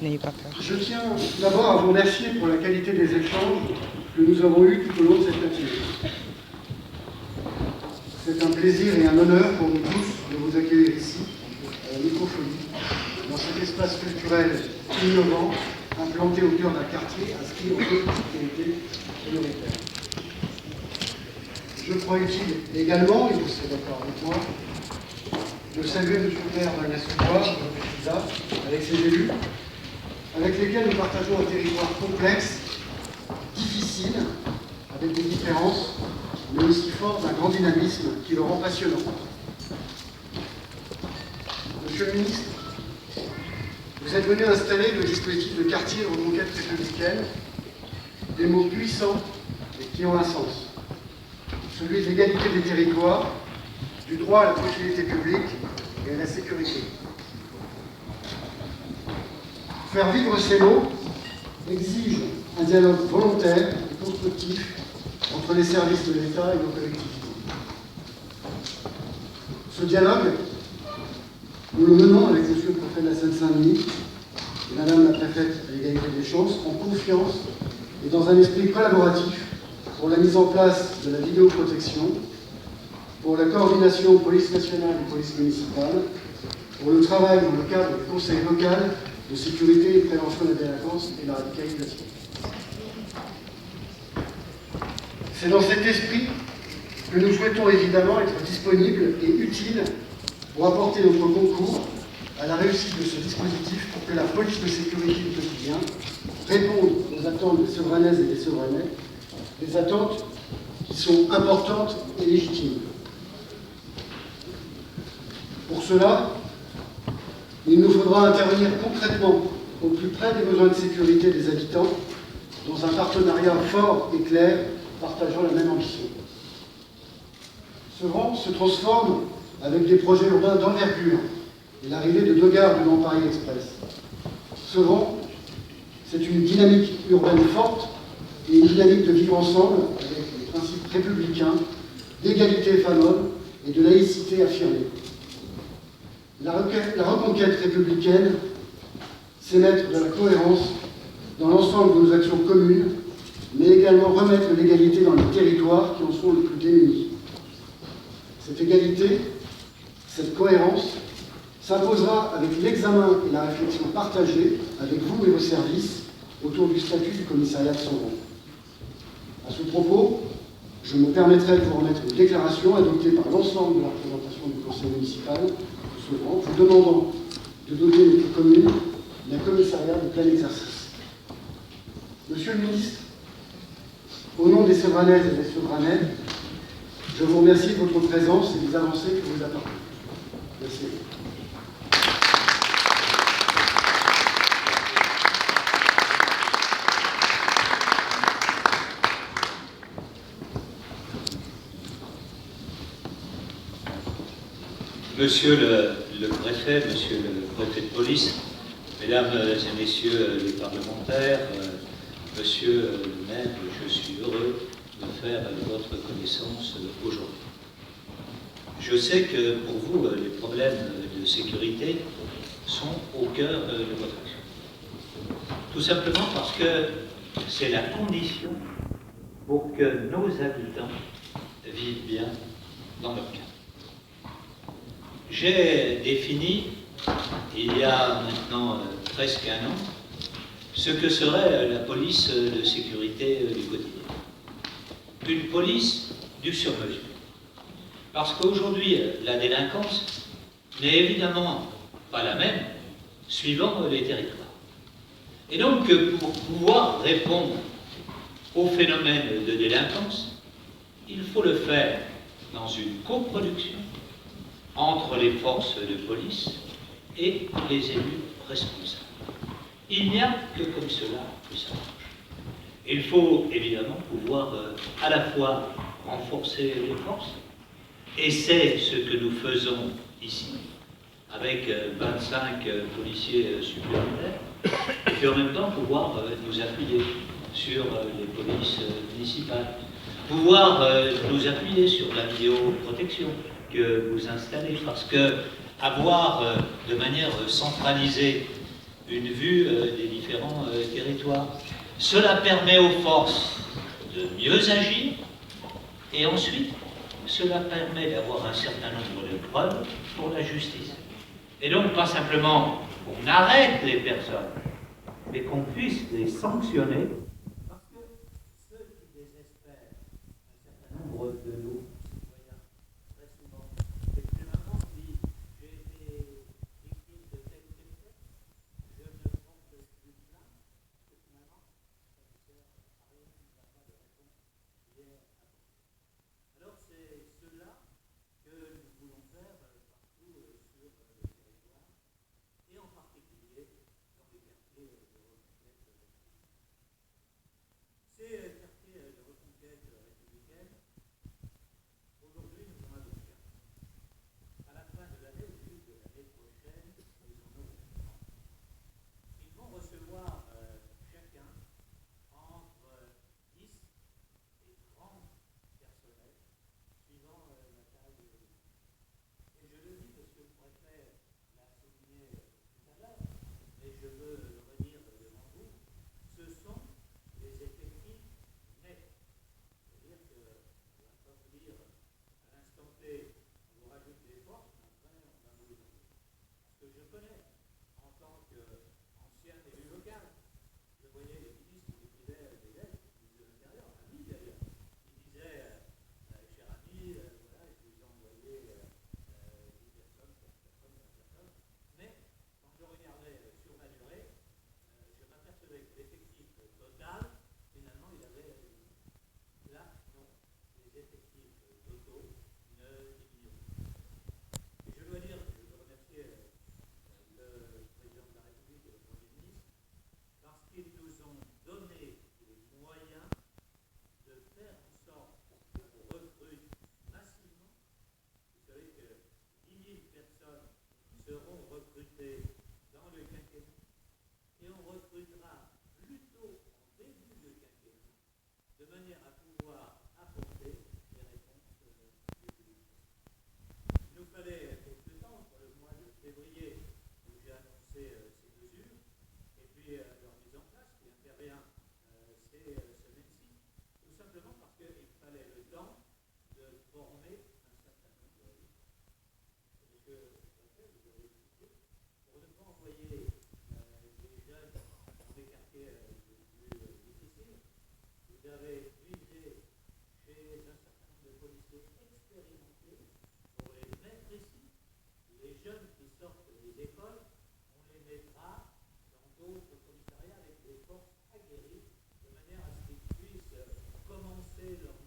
n'ayez pas peur. Je tiens d'abord à vous remercier pour la qualité des échanges que nous avons eus tout au long de cette matinée. C'est un plaisir et un honneur pour nous tous de vous accueillir ici, à la Microphonie, dans cet espace culturel innovant, implanté au cœur d'un quartier inscrit en toute sécurité prioritaire. Je crois utile également, et vous serez d'accord avec moi, de saluer M. le maire d'Agnès-sous-Bois, avec ses élus, avec lesquels nous partageons un territoire complexe, difficile, avec des différences, mais aussi fort d'un grand dynamisme qui le rend passionnant. Monsieur le ministre, vous êtes venu installer le dispositif de quartier de reconquête républicaine, des mots puissants et qui ont un sens. Celui de l'égalité des territoires, du droit à la propriété publique et à la sécurité. Faire vivre ces mots exige un dialogue volontaire et constructif entre les services de l'État et nos collectivités. Ce dialogue, nous le menons avec M. le préfet de la Seine-Saint-Denis et Mme la préfète à l'égalité des chances, en confiance et dans un esprit collaboratif pour la mise en place de la vidéoprotection, pour la coordination police nationale et police municipale, pour le travail dans le cadre du conseil local de sécurité et de prévention de la délinquance et de la radicalisation. C'est dans cet esprit que nous souhaitons évidemment être disponibles et utiles pour apporter notre concours à la réussite de ce dispositif pour que la police de sécurité du quotidien réponde aux attentes des Sevranaises et des Sevranais, des attentes qui sont importantes et légitimes. Pour cela, il nous faudra intervenir concrètement au plus près des besoins de sécurité des habitants dans un partenariat fort et clair partageant la même ambition. Sevran se transforme avec des projets urbains d'envergure et l'arrivée de 2 gares du Grand Paris Express. Sevran, c'est une dynamique urbaine forte et une dynamique de vivre ensemble avec les principes républicains d'égalité femmes-hommes et de laïcité affirmée. La reconquête républicaine, c'est mettre de la cohérence dans l'ensemble de nos actions communes, mais également remettre l'égalité dans les territoires qui en sont les plus démunis. Cette égalité, cette cohérence, s'imposera avec l'examen et la réflexion partagée avec vous et vos services autour du statut du commissariat de Sevran. À ce propos, je me permettrai de vous remettre une déclaration adoptée par l'ensemble de la représentation du conseil municipal de Sevran, vous demandant de doter notre commune d'un commissariat de plein exercice. Monsieur le ministre, au nom des Sevranaises et des Sevranais, je vous remercie de votre présence et des avancées que vous apportez. Merci. Monsieur le préfet, monsieur le préfet de police, mesdames et messieurs les parlementaires, monsieur le maire, je suis heureux de faire votre connaissance aujourd'hui. Je sais que pour vous, les problèmes de sécurité sont au cœur de votre action. Tout simplement parce que c'est la condition pour que nos habitants vivent bien dans leur cadre. J'ai défini, il y a maintenant presque 1 an, ce que serait la police de sécurité du quotidien. Une police du sur-mesure. Parce qu'aujourd'hui, la délinquance n'est évidemment pas la même suivant les territoires. Et donc, pour pouvoir répondre au phénomène de délinquance, il faut le faire dans une coproduction entre les forces de police et les élus responsables. Il n'y a que comme cela que ça marche. Il faut évidemment pouvoir à la fois renforcer les forces, et c'est ce que nous faisons ici, avec 25 policiers supplémentaires, et puis en même temps pouvoir nous appuyer sur les polices municipales, pouvoir nous appuyer sur la vidéoprotection que vous installez, parce que avoir de manière centralisée une vue des différents territoires. Cela permet aux forces de mieux agir, et ensuite, cela permet d'avoir un certain nombre de preuves pour la justice. Et donc, pas simplement qu'on arrête les personnes, mais qu'on puisse les sanctionner, parce que ceux qui désespèrent, un certain nombre de nos citoyens, très souvent, et plus maman dit, j'ai été victime de tel ou tel fait, je ne porte plus plainte, parce que finalement, ça ne sert à rien, il n'y a pas de réponse qui est apportée. Alors c'est cela que nous voulons faire partout sur le territoire, et en particulier dans les quartiers de reconquête républicaine. Ces quartiers de reconquête républicaine, aujourd'hui nous en avons 4. À la fin de l'année, au début de l'année prochaine, nous en aurons 30. Ils vont recevoir chacun entre 10 et 30 personnels, suivant la taille de l'île. Et je le dis, monsieur le préfet l'a souligné tout à l'heure, mais je veux le redire devant vous, ce sont les effectifs nets. C'est-à-dire qu'on ne va pas vous dire à l'instant T, on vous rajoute des forces, mais après on va vous les enlever. Parce que je connais, en tant qu'ancien élu local, je voyais les ministres qui écrivaient des lettres, ministre de l'Intérieur, amis d'ailleurs, qui disaient, cher ami, voilà, je vous ai envoyé 10 personnes, 15 personnes, 20 personnes, mais quand je regardais sur la durée, je m'apercevais que l'effectif total, finalement, il avait là, non, les effectifs totaux ne diminuent pas. Et je dois dire, je veux remercier le président de la République et le Premier ministre, parce qu'ils nous ont donné les moyens de faire en sorte qu'on recrute massivement. Vous savez que 10 000 personnes seront recrutées dans le quinquennat, et on recrutera plutôt en début de quinquennat, de manière à pouvoir apporter des réponses publiques. Il nous fallait quelques temps, entre le mois de février, où j'ai annoncé ces mesures, et puis leur mise en place, qui intervient ces semaines-ci, tout simplement parce qu'il fallait le temps de former un certain nombre de gens. Monsieur le préfet, vous avez expliqué, pour ne pas envoyer des jeunes dans des quartiers les plus difficiles, vous avez puisé chez un certain nombre de policiers expérimentés pour les mettre ici. Les jeunes qui sortent des écoles, on les mettra dans d'autres commissariats avec des forces aguerries, de manière à ce qu'ils puissent commencer leur